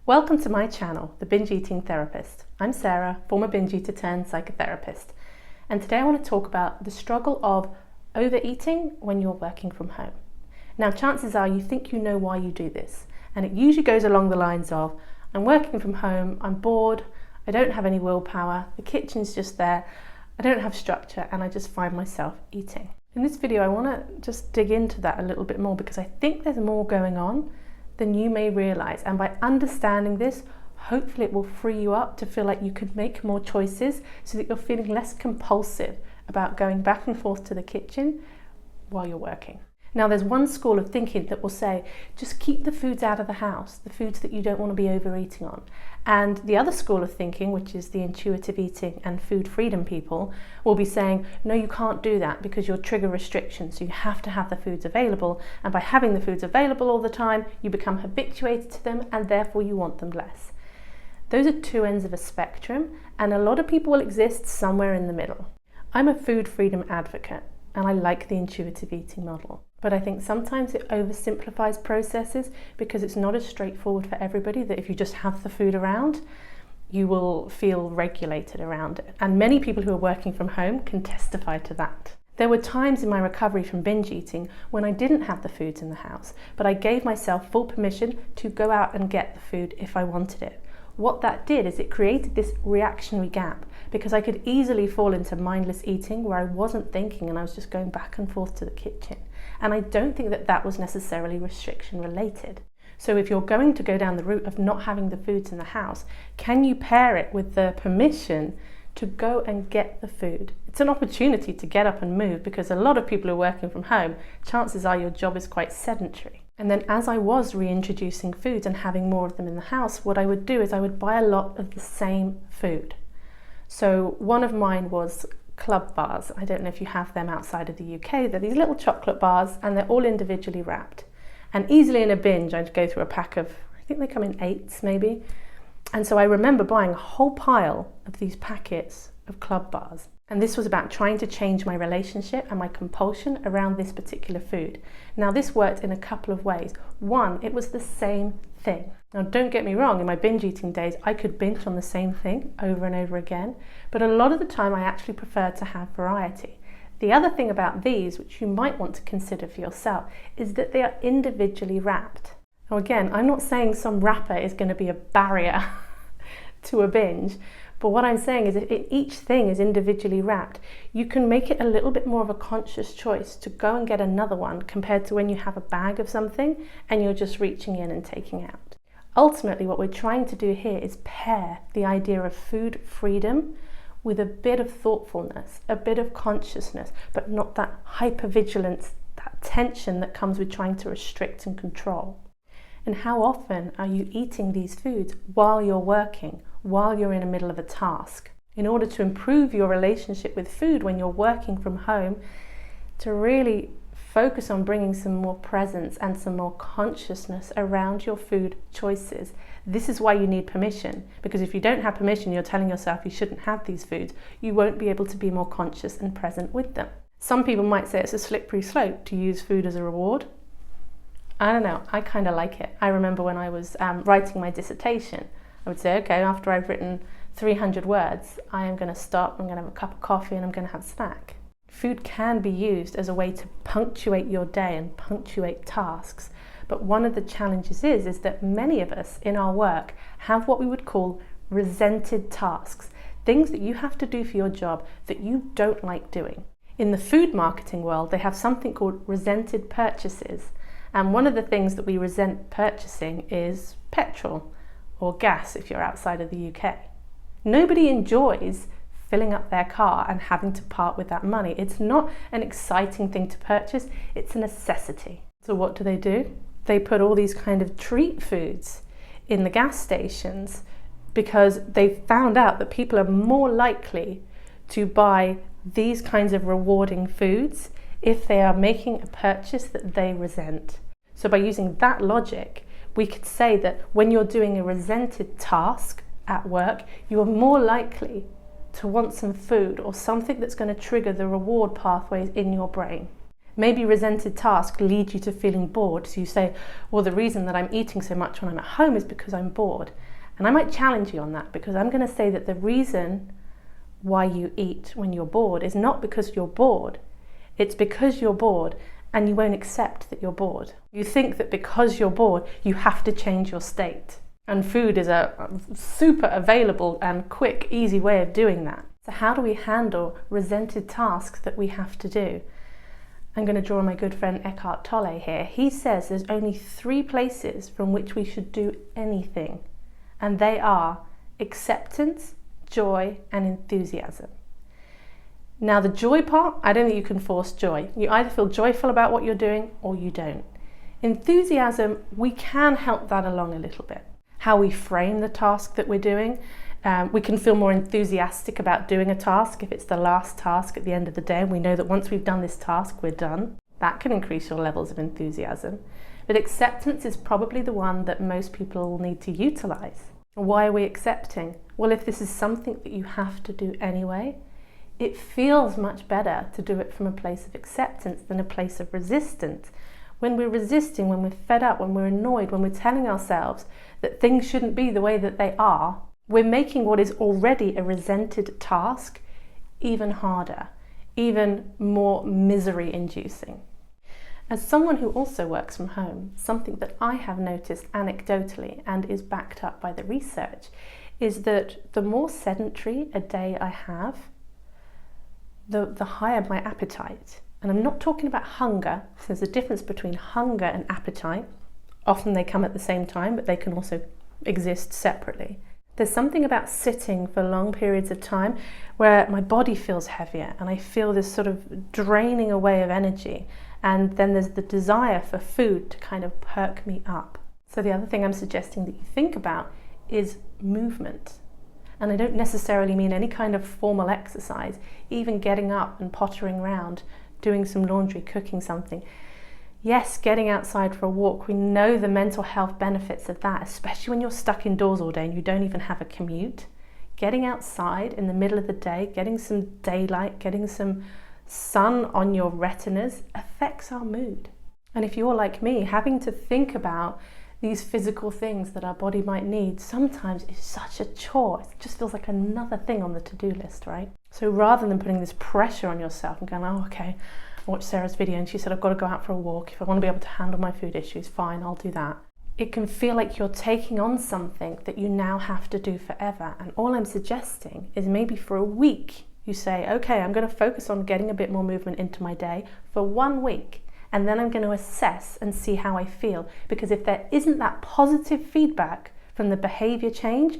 Welcome to my channel, The Binge Eating Therapist. I'm Sarah, former binge eater turned psychotherapist, and today I want to talk about the struggle of overeating when you're working from home. Now, chances are you think you know why you do this, and it usually goes along the lines of, I'm working from home, I'm bored, I don't have any willpower, the kitchen's just there, I don't have structure, and I just find myself eating. In this video, I want to just dig into that a little bit more because I think there's more going on than you may realize, and by understanding this, hopefully it will free you up to feel like you could make more choices so that you're feeling less compulsive about going back and forth to the kitchen while you're working. Now, there's one school of thinking that will say just keep the foods out of the house, the foods that you don't want to be overeating on. And the other school of thinking, which is the intuitive eating and food freedom people, will be saying no, you can't do that because you'll trigger restrictions, so you have to have the foods available, and by having the foods available all the time you become habituated to them and therefore you want them less. Those are two ends of a spectrum, and a lot of people will exist somewhere in the middle. I'm a food freedom advocate and I like the intuitive eating model. But I think sometimes it oversimplifies processes because it's not as straightforward for everybody that if you just have the food around, you will feel regulated around it. And many people who are working from home can testify to that. There were times in my recovery from binge eating when I didn't have the foods in the house, but I gave myself full permission to go out and get the food if I wanted it. What that did is it created this reactionary gap because I could easily fall into mindless eating where I wasn't thinking and I was just going back and forth to the kitchen. And I don't think that that was necessarily restriction related. So if you're going to go down the route of not having the foods in the house, can you pair it with the permission to go and get the food? It's an opportunity to get up and move because a lot of people who are working from home, chances are your job is quite sedentary. And then as I was reintroducing foods and having more of them in the house, what I would do is I would buy a lot of the same food. So one of mine was club bars. I don't know if you have them outside of the UK. They're these little chocolate bars and they're all individually wrapped. And easily in a binge, I'd go through a pack of, I think they come in 8s maybe. And so I remember buying a whole pile of these packets of club bars. And this was about trying to change my relationship and my compulsion around this particular food. Now, this worked in a couple of ways. One, it was the same thing. Now, don't get me wrong, in my binge eating days, I could binge on the same thing over and over again. But a lot of the time, I actually preferred to have variety. The other thing about these, which you might want to consider for yourself, is that they are individually wrapped. Now, again, I'm not saying some wrapper is going to be a barrier to a binge. But what I'm saying is if each thing is individually wrapped, you can make it a little bit more of a conscious choice to go and get another one compared to when you have a bag of something and you're just reaching in and taking out. Ultimately, what we're trying to do here is pair the idea of food freedom with a bit of thoughtfulness, a bit of consciousness, but not that hypervigilance, that tension that comes with trying to restrict and control. And how often are you eating these foods while you're working, while you're in the middle of a task? In order to improve your relationship with food when you're working from home, to really focus on bringing some more presence and some more consciousness around your food choices. This is why you need permission, because if you don't have permission, you're telling yourself you shouldn't have these foods, you won't be able to be more conscious and present with them. Some people might say it's a slippery slope to use food as a reward. I don't know, I kind of like it. I remember when I was writing my dissertation, I would say, okay, after I've written 300 words, I am going to stop, I'm going to have a cup of coffee and I'm going to have a snack. Food can be used as a way to punctuate your day and punctuate tasks. But one of the challenges is that many of us in our work have what we would call resented tasks, things that you have to do for your job that you don't like doing. In the food marketing world, they have something called resented purchases. And one of the things that we resent purchasing is petrol or gas if you're outside of the UK. Nobody enjoys filling up their car and having to part with that money. It's not an exciting thing to purchase, it's a necessity. So what do? They put all these kind of treat foods in the gas stations because they've found out that people are more likely to buy these kinds of rewarding foods if they are making a purchase that they resent. So by using that logic, we could say that when you're doing a resented task at work, you are more likely to want some food or something that's going to trigger the reward pathways in your brain. Maybe resented tasks lead you to feeling bored. So you say, well, the reason that I'm eating so much when I'm at home is because I'm bored. And I might challenge you on that, because I'm going to say that the reason why you eat when you're bored is not because you're bored. It's because you're bored and you won't accept that you're bored. You think that because you're bored, you have to change your state. And food is a super available and quick, easy way of doing that. So how do we handle resented tasks that we have to do? I'm going to draw on my good friend Eckhart Tolle here. He says there's only 3 places from which we should do anything, and they are acceptance, joy, and enthusiasm. Now the joy part, I don't think you can force joy. You either feel joyful about what you're doing or you don't. Enthusiasm, we can help that along a little bit. How we frame the task that we're doing. We can feel more enthusiastic about doing a task if it's the last task at the end of the day, and we know that once we've done this task, we're done. That can increase your levels of enthusiasm. But acceptance is probably the one that most people will need to utilize. Why are we accepting? Well, if this is something that you have to do anyway, it feels much better to do it from a place of acceptance than a place of resistance. When we're resisting, when we're fed up, when we're annoyed, when we're telling ourselves that things shouldn't be the way that they are, we're making what is already a resented task even harder, even more misery-inducing. As someone who also works from home, something that I have noticed anecdotally and is backed up by the research is that the more sedentary a day I have, the higher my appetite. And I'm not talking about hunger. There's a difference between hunger and appetite. Often they come at the same time, but they can also exist separately. There's something about sitting for long periods of time where my body feels heavier and I feel this sort of draining away of energy. And then there's the desire for food to kind of perk me up. So the other thing I'm suggesting that you think about is movement. And I don't necessarily mean any kind of formal exercise, even getting up and pottering around, doing some laundry, cooking something. Yes, getting outside for a walk, we know the mental health benefits of that, especially when you're stuck indoors all day and you don't even have a commute. Getting outside in the middle of the day, getting some daylight, getting some sun on your retinas affects our mood. And if you're like me, having to think about these physical things that our body might need sometimes is such a chore. It just feels like another thing on the to-do list, right? So rather than putting this pressure on yourself and going, oh, okay, I watched Sarah's video and she said I've got to go out for a walk. If I want to be able to handle my food issues, fine, I'll do that. It can feel like you're taking on something that you now have to do forever. And all I'm suggesting is maybe for a week, you say, okay, I'm going to focus on getting a bit more movement into my day for 1 week. And then I'm going to assess and see how I feel. Because if there isn't that positive feedback from the behavior change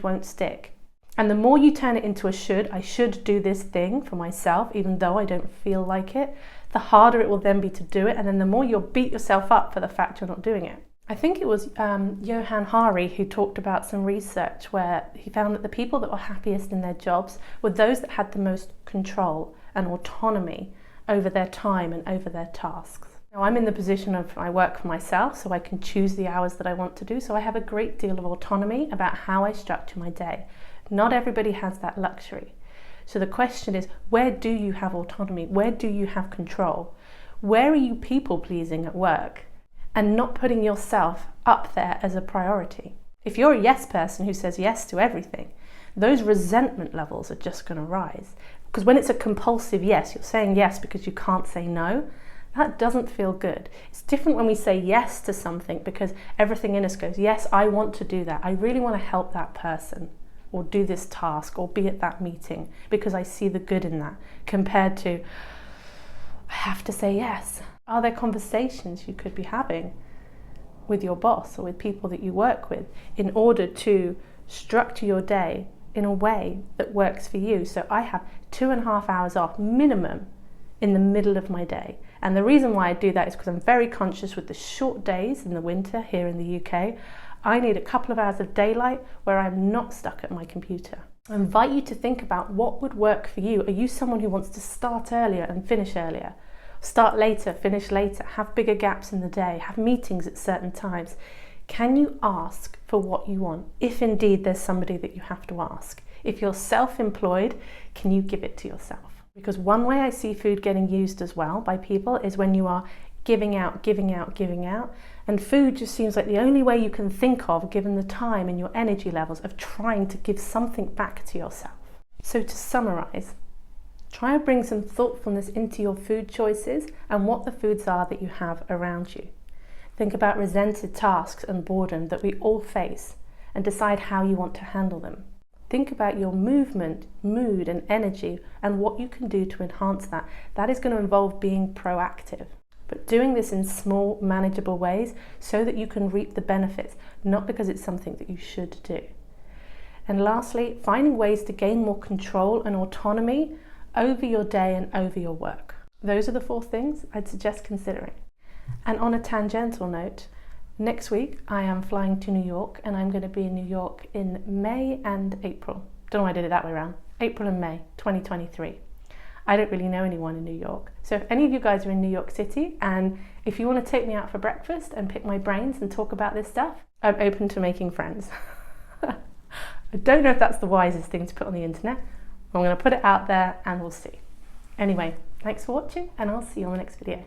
won't stick. And the more you turn it into a should, I should do this thing for myself, even though I don't feel like it, the harder it will then be to do it. And then the more you'll beat yourself up for the fact you're not doing it. I think it was Johan Hari who talked about some research where he found that the people that were happiest in their jobs were those that had the most control and autonomy over their time and over their tasks. Now I'm in the position of I work for myself, so I can choose the hours that I want to do, so I have a great deal of autonomy about how I structure my day. Not everybody has that luxury. So the question is, where do you have autonomy? Where do you have control? Where are you people pleasing at work and not putting yourself up there as a priority? If you're a yes person who says yes to everything, those resentment levels are just going to rise. Because when it's a compulsive yes, you're saying yes because you can't say no. That doesn't feel good. It's different when we say yes to something because everything in us goes, yes, I want to do that. I really want to help that person or do this task or be at that meeting because I see the good in that, compared to, I have to say yes. Are there conversations you could be having with your boss or with people that you work with in order to structure your day in a way that works for you? So I have 2.5 hours off minimum in the middle of my day. And the reason why I do that is because I'm very conscious with the short days in the winter here in the UK. I need a couple of hours of daylight where I'm not stuck at my computer. I invite you to think about what would work for you. Are you someone who wants to start earlier and finish earlier? Start later, finish later, have bigger gaps in the day, have meetings at certain times. Can you ask for what you want, if indeed there's somebody that you have to ask? If you're self-employed, can you give it to yourself? Because one way I see food getting used as well by people is when you are giving out, and food just seems like the only way you can think of, given the time and your energy levels, of trying to give something back to yourself. So to summarize, try and bring some thoughtfulness into your food choices and what the foods are that you have around you. Think about resented tasks and boredom that we all face and decide how you want to handle them. Think about your movement, mood and energy and what you can do to enhance that. That is going to involve being proactive, but doing this in small, manageable ways so that you can reap the benefits, not because it's something that you should do. And lastly, finding ways to gain more control and autonomy over your day and over your work. Those are the 4 things I'd suggest considering. And on a tangential note, next week I am flying to New York, and I'm going to be in New York in May and April. Don't know why I did it that way around. April and May 2023. I don't really know anyone in New York. So if any of you guys are in New York City and if you want to take me out for breakfast and pick my brains and talk about this stuff, I'm open to making friends. I don't know if that's the wisest thing to put on the internet. I'm going to put it out there and we'll see. Anyway, thanks for watching and I'll see you on the next video.